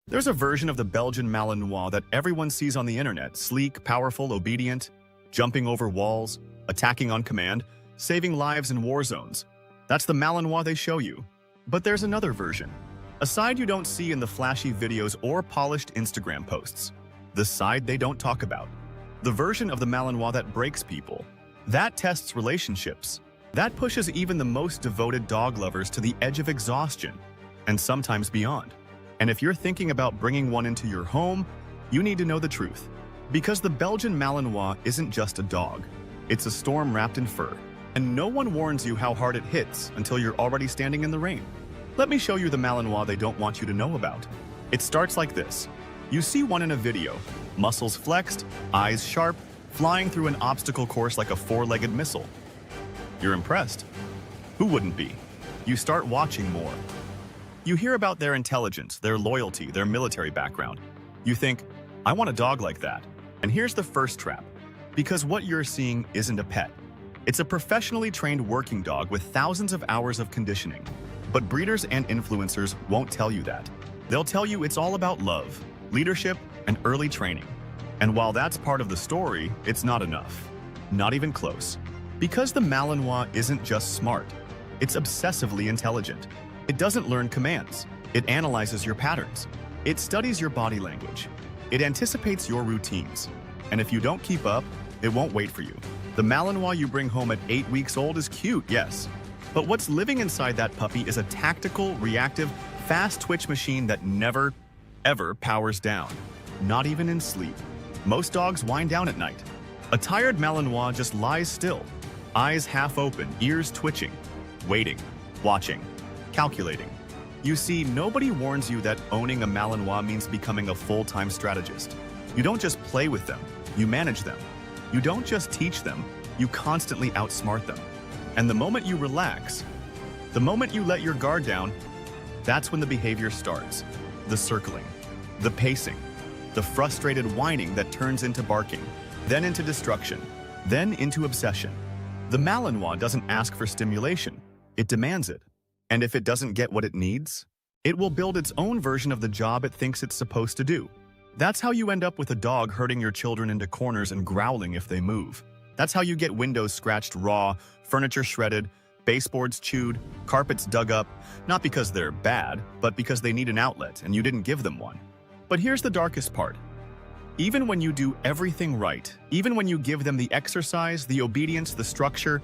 There's a version of the Belgian Malinois that everyone sees on the internet, sleek, powerful, obedient, jumping over walls, attacking on command, saving lives in war zones. That's the Malinois they show you. But there's another version, a side you don't see in the flashy videos or polished Instagram posts. The side they don't talk about. The version of the Malinois that breaks people, that tests relationships, that pushes even the most devoted dog lovers to the edge of exhaustion, and sometimes beyond. And if you're thinking about bringing one into your home, you need to know the truth. Because the Belgian Malinois isn't just a dog. It's a storm wrapped in fur. And no one warns you how hard it hits until you're already standing in the rain. Let me show you the Malinois they don't want you to know about. It starts like this. You see one in a video, muscles flexed, eyes sharp, flying through an obstacle course like a four-legged missile. You're impressed. Who wouldn't be? You start watching more. You hear about their intelligence, their loyalty, their military background. You think, I want a dog like that. And here's the first trap. Because what you're seeing isn't a pet. It's a professionally trained working dog with thousands of hours of conditioning. But breeders and influencers won't tell you that. They'll tell you it's all about love, leadership, and early training. And while that's part of the story, it's not enough. Not even close. Because the Malinois isn't just smart. It's obsessively intelligent. It doesn't learn commands. It analyzes your patterns. It studies your body language. It anticipates your routines. And if you don't keep up, it won't wait for you. The Malinois you bring home at 8 weeks old is cute, yes. But what's living inside that puppy is a tactical, reactive, fast twitch machine that never, ever powers down. Not even in sleep. Most dogs wind down at night. A tired Malinois just lies still. Eyes half open, ears twitching. Waiting. Watching. Calculating. You see, nobody warns you that owning a Malinois means becoming a full-time strategist. You don't just play with them, you manage them. You don't just teach them, you constantly outsmart them. And the moment you relax, the moment you let your guard down, that's when the behavior starts. The circling, the pacing, the frustrated whining that turns into barking, then into destruction, then into obsession. The Malinois doesn't ask for stimulation, it demands it. And if it doesn't get what it needs, it will build its own version of the job it thinks it's supposed to do. That's how you end up with a dog herding your children into corners and growling if they move. That's how you get windows scratched raw, furniture shredded, baseboards chewed, carpets dug up, not because they're bad, but because they need an outlet and you didn't give them one. But here's the darkest part. Even when you do everything right, even when you give them the exercise, the obedience, the structure,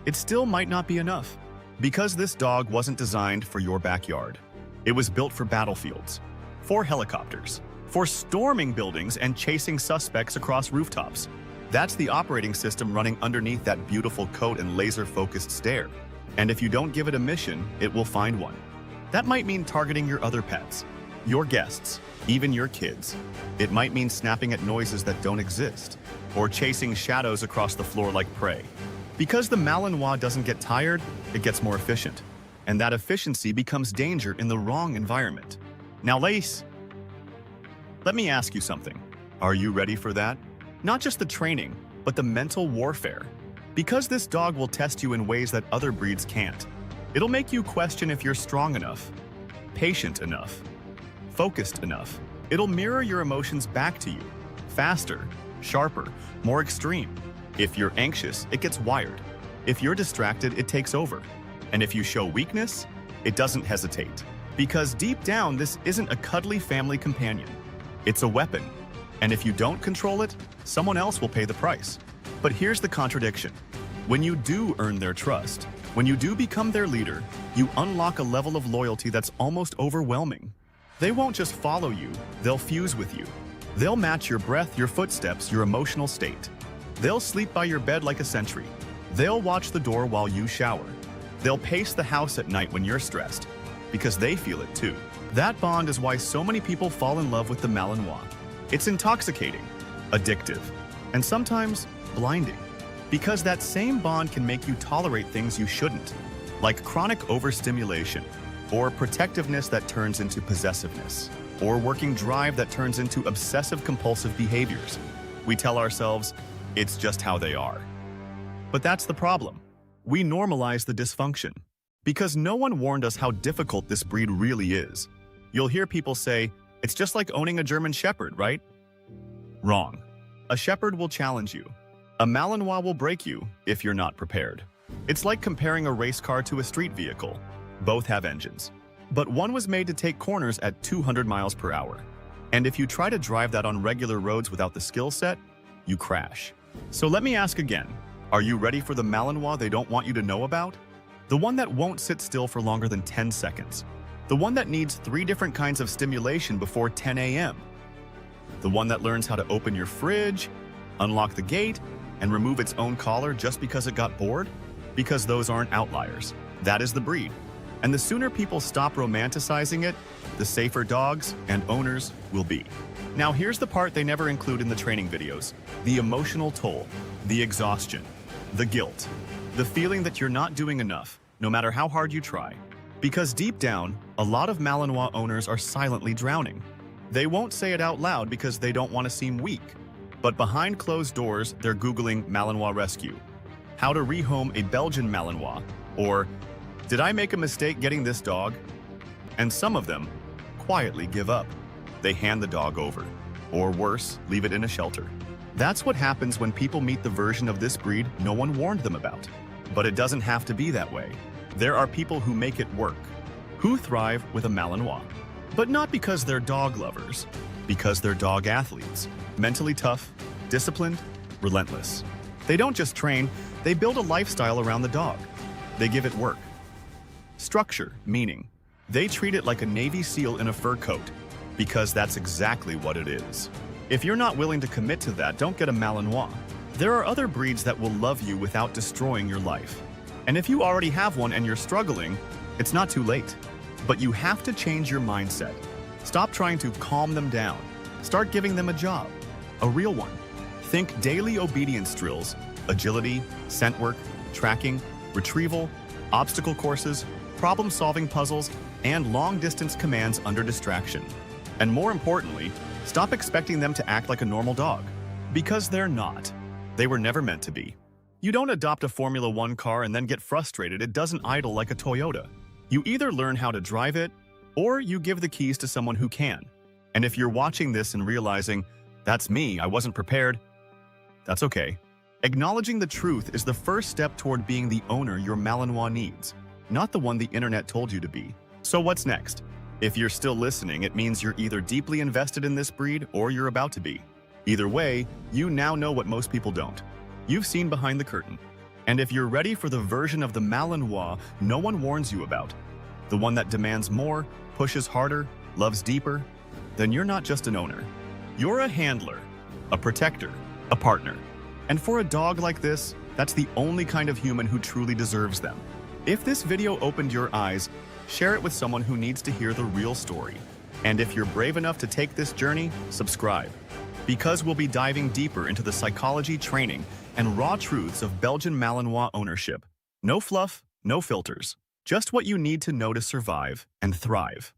it still might not be enough. Because this dog wasn't designed for your backyard. It was built for battlefields, for helicopters, for storming buildings and chasing suspects across rooftops. That's the operating system running underneath that beautiful coat and laser-focused stare. And if you don't give it a mission, it will find one. That might mean targeting your other pets, your guests, even your kids. It might mean snapping at noises that don't exist, or chasing shadows across the floor like prey. Because the Malinois doesn't get tired, it gets more efficient. And that efficiency becomes danger in the wrong environment. Now, Lace, let me ask you something. Are you ready for that? Not just the training, but the mental warfare. Because this dog will test you in ways that other breeds can't. It'll make you question if you're strong enough, patient enough, focused enough. It'll mirror your emotions back to you, faster, sharper, more extreme. If you're anxious, it gets wired. If you're distracted, it takes over. And if you show weakness, it doesn't hesitate. Because deep down, this isn't a cuddly family companion. It's a weapon. And if you don't control it, someone else will pay the price. But here's the contradiction. When you do earn their trust, when you do become their leader, you unlock a level of loyalty that's almost overwhelming. They won't just follow you, they'll fuse with you. They'll match your breath, your footsteps, your emotional state. They'll sleep by your bed like a sentry. They'll watch the door while you shower. They'll pace the house at night when you're stressed, because they feel it too. That bond is why so many people fall in love with the Malinois. It's intoxicating, addictive, and sometimes blinding. Because that same bond can make you tolerate things you shouldn't, like chronic overstimulation, or protectiveness that turns into possessiveness, or working drive that turns into obsessive-compulsive behaviors. We tell ourselves, it's just how they are. But that's the problem. We normalize the dysfunction. Because no one warned us how difficult this breed really is. You'll hear people say, It's just like owning a German Shepherd, right? Wrong. A Shepherd will challenge you. A Malinois will break you if you're not prepared. It's like comparing a race car to a street vehicle. Both have engines. But one was made to take corners at 200 miles per hour. And if you try to drive that on regular roads without the skill set, you crash. So let me ask again, are you ready for the Malinois they don't want you to know about? The one that won't sit still for longer than 10 seconds. The one that needs 3 different kinds of stimulation before 10 a.m. The one that learns how to open your fridge, unlock the gate, and remove its own collar just because it got bored? Because those aren't outliers. That is the breed. And the sooner people stop romanticizing it, the safer dogs and owners will be. Now here's the part they never include in the training videos. The emotional toll, the exhaustion, the guilt, the feeling that you're not doing enough, no matter how hard you try. Because deep down, a lot of Malinois owners are silently drowning. They won't say it out loud because they don't want to seem weak. But behind closed doors, they're Googling Malinois rescue, how to rehome a Belgian Malinois, or did I make a mistake getting this dog? And some of them quietly give up. They hand the dog over, or worse, leave it in a shelter. That's what happens when people meet the version of this breed no one warned them about. But it doesn't have to be that way. There are people who make it work, who thrive with a Malinois. But not because they're dog lovers, because they're dog athletes. Mentally tough, disciplined, relentless. They don't just train, they build a lifestyle around the dog. They give it work. Structure, meaning. They treat it like a Navy SEAL in a fur coat, because that's exactly what it is. If you're not willing to commit to that, don't get a Malinois. There are other breeds that will love you without destroying your life. And if you already have one and you're struggling, it's not too late. But you have to change your mindset. Stop trying to calm them down. Start giving them a job, a real one. Think daily obedience drills, agility, scent work, tracking, retrieval, obstacle courses, problem-solving puzzles, and long-distance commands under distraction. And more importantly, stop expecting them to act like a normal dog. Because they're not. They were never meant to be. You don't adopt a Formula One car and then get frustrated it doesn't idle like a Toyota. You either learn how to drive it, or you give the keys to someone who can. And if you're watching this and realizing, that's me, I wasn't prepared, that's okay. Acknowledging the truth is the first step toward being the owner your Malinois needs, not the one the internet told you to be. So what's next? If you're still listening, it means you're either deeply invested in this breed or you're about to be. Either way, you now know what most people don't. You've seen behind the curtain. And if you're ready for the version of the Malinois no one warns you about, the one that demands more, pushes harder, loves deeper, then you're not just an owner. You're a handler, a protector, a partner. And for a dog like this, that's the only kind of human who truly deserves them. If this video opened your eyes, share it with someone who needs to hear the real story. And if you're brave enough to take this journey, subscribe. Because we'll be diving deeper into the psychology, training, and raw truths of Belgian Malinois ownership. No fluff, no filters. Just what you need to know to survive and thrive.